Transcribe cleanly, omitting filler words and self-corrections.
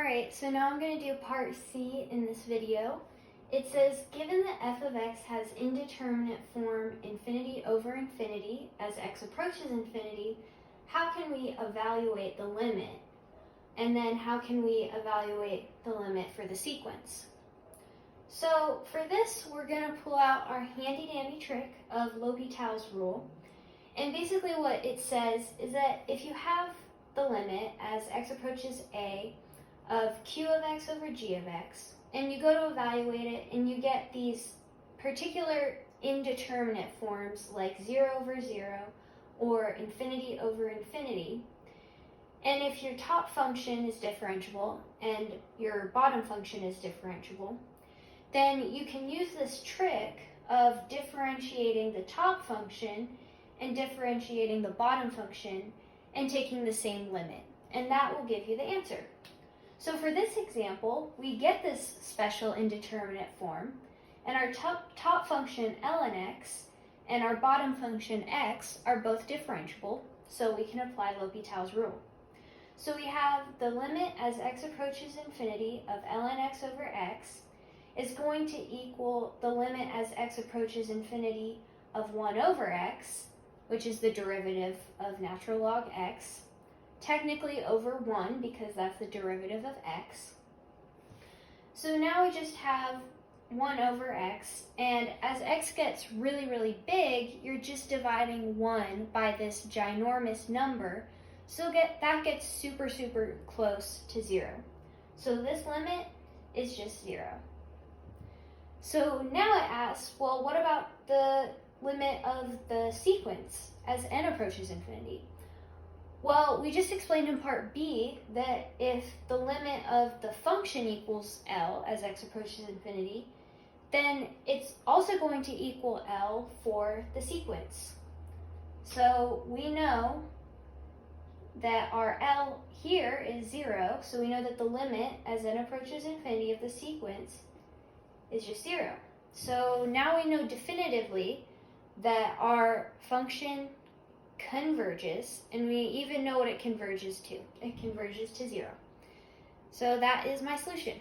Alright, so now I'm going to do part C in this video. It says, given that f of x has indeterminate form infinity over infinity as x approaches infinity, how can we evaluate the limit? And then how can we evaluate the limit for the sequence? So for this, we're going to pull out our handy-dandy trick of L'Hopital's rule. And basically what it says is that if you have the limit as x approaches a of q of x over g of x, and you go to evaluate it and you get these particular indeterminate forms like 0 over 0 or infinity over infinity, and if your top function is differentiable and your bottom function is differentiable, then you can use this trick of differentiating the top function and differentiating the bottom function and taking the same limit, and that will give you the answer. So for this example, we get this special indeterminate form, and our top function ln x and our bottom function x are both differentiable, so we can apply L'Hopital's rule. So we have the limit as x approaches infinity of ln x over x is going to equal the limit as x approaches infinity of 1 over x, which is the derivative of natural log x, technically over 1 because that's the derivative of x. So now we just have 1 over x, and as x gets really, really big, you're just dividing 1 by this ginormous number, so that gets super, super close to 0. So this limit is just 0. So now it asks, well, what about the limit of the sequence as n approaches infinity? Well, we just explained in part B that if the limit of the function equals L as x approaches infinity, then it's also going to equal L for the sequence. So we know that our L here is 0, so we know that the limit as n approaches infinity of the sequence is just 0. So now we know definitively that our function converges, and we even know what it converges to. It converges to 0. So that is my solution.